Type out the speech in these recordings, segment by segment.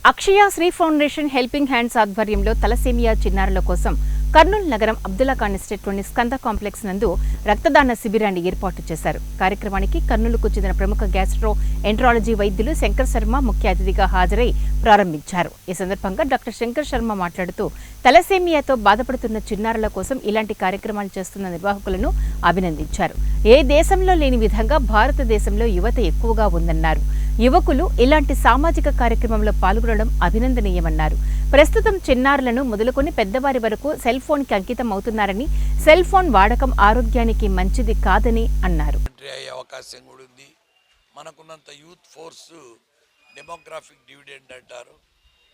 అక్షయ Shri foundation helping hands ఆధ్వర్యంలో thalassemia చిన్నారుల కోసం కర్నూలు నగరం అబ్దుల్లా ఖాన్ ఎస్టేట్లోని స్కంద కాంప్లెక్స్ నందు రక్తదాన శిబిరాన్ని ఏర్పాటు చేశారు. కార్యక్రమానికి కర్నూలుకు చెందిన ప్రముఖ గ్యాస్ట్రో ఎంట్రాలజీ వైద్యులు శంకర్ శర్మ ముఖ్య అతిథిగా హాజరై ప్రారంభించారు. ఈ సందర్భంగా డాక్టర్ శంకర్ శర్మ మాట్లాడుతూ తలసేమియాతో బాధపడుతున్న చిన్నారుల కోసం ఇలాంటి కార్యక్రమాలు చేస్తున్న నిర్వాహకులను అభినందించారు. ఏ దేశంలో లేని విధంగా భారతదేశంలో యువత ఎక్కువగా ఉందన్నారు. యువకులు ఇలాంటి సామాజిక కార్యక్రమంలో పాల్గొనడం అభినందనీయమన్నారు. ప్రస్తుతం చిన్నారులను మొదలుకొని పెద్దవారి వరకు సెల్ ఫోన్ కి అంకితం అవుతున్నారని, సెల్ ఫోన్ వాడకం ఆరోగ్యానికి మంచిది కాదని అన్నారు. అవకాశం కూడా ఉంది. మనకున్నంత యూత్ ఫోర్స్ డెమోగ్రాఫిక్ డివిడెండ్ అంటారు,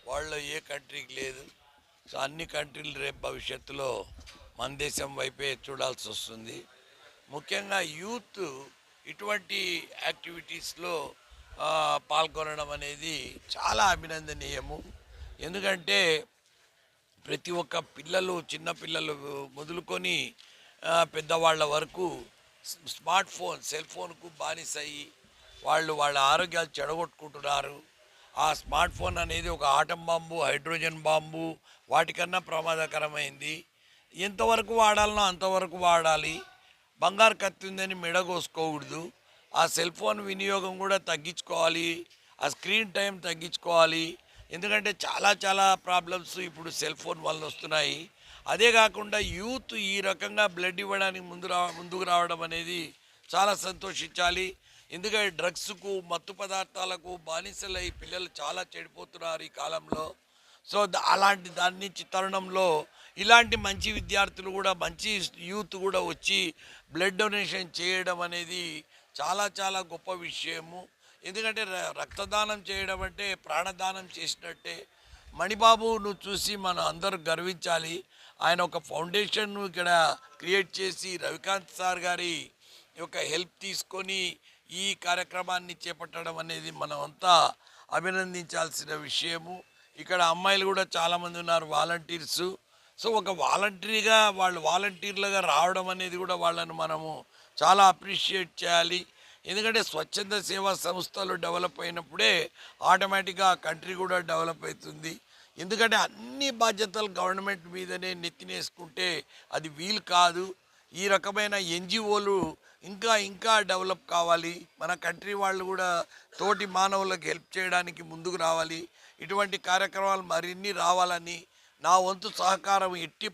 వాళ్ళు ఏ కంట్రీకి లేదు. సో అన్ని కంట్రీలు రేపు భవిష్యత్తులో మన దేశం వైపే చూడాల్సి వస్తుంది. ముఖ్యంగా యూత్ ఇటువంటి యాక్టివిటీస్లో పాల్గొనడం అనేది చాలా అభినందనీయము. ఎందుకంటే ప్రతి ఒక్క పిల్లలు, చిన్నపిల్లలు మొదలుకొని పెద్దవాళ్ళ వరకు స్మార్ట్ ఫోన్, సెల్ ఫోన్కు బానిసయ్యి వాళ్ళ ఆరోగ్యాలు చెడగొట్టుకుంటున్నారు. ఆ స్మార్ట్ ఫోన్ అనేది ఒక ఆటం బాంబు, హైడ్రోజన్ బాంబు, వాటికన్నా ప్రమాదకరమైంది. ఎంతవరకు వాడాలనో అంతవరకు వాడాలి. బంగారు కత్తి ఉందని మెడగోసుకోకూడదు. ఆ సెల్ ఫోన్ వినియోగం కూడా తగ్గించుకోవాలి. ఆ స్క్రీన్ టైం తగ్గించుకోవాలి. ఎందుకంటే చాలా ప్రాబ్లమ్స్ ఇప్పుడు సెల్ ఫోన్ వల్ల వస్తున్నాయి. అదే కాకుండా యూత్ ఈ రకంగా బ్లడ్ ఇవ్వడానికి ముందుకు రావడం అనేది చాలా సంతోషించాలి. ఎందుకంటే డ్రగ్స్కు, మత్తు పదార్థాలకు బానిసలై పిల్లలు చాలా చెడిపోతున్నారు ఈ కాలంలో. సో అలాంటి దాని నుంచి తరుణంలో ఇలాంటి మంచి విద్యార్థులు కూడా, మంచి యూత్ కూడా వచ్చి బ్లడ్ డొనేషన్ చేయడం అనేది చాలా గొప్ప విషయము. ఎందుకంటే రక్తదానం చేయడం అంటే ప్రాణదానం చేసినట్టే. మణిబాబును చూసి మనం అందరూ గర్వించాలి. ఆయన ఒక ఫౌండేషన్ను ఇక్కడ క్రియేట్ చేసి రవికాంత్ సార్ గారి యొక్క హెల్ప్ తీసుకొని ఈ కార్యక్రమాన్ని చేపట్టడం అనేది మనం అంతా అభినందించాల్సిన విషయము. ఇక్కడ అమ్మాయిలు కూడా చాలామంది ఉన్నారు, వాలంటీర్సు. సో ఒక వాలంటీర్లుగా రావడం అనేది కూడా వాళ్ళను మనము చాలా అప్రిషియేట్ చేయాలి. ఎందుకంటే స్వచ్ఛంద సేవా సంస్థలు డెవలప్ అయినప్పుడే ఆటోమేటిక్గా ఆ కంట్రీ కూడా డెవలప్ అవుతుంది. ఎందుకంటే అన్ని బాధ్యతలు గవర్నమెంట్ మీదనే నెత్తినేసుకుంటే అది వీలు కాదు. ఈ రకమైన ఎన్జిఓలు ఇంకా డెవలప్ కావాలి. మన కంట్రీ వాళ్ళు కూడా తోటి మానవులకు హెల్ప్ చేయడానికి ముందుకు రావాలి. ఇటువంటి కార్యక్రమాలు మరిన్ని రావాలని నా వంతు సహకారం ఎట్టి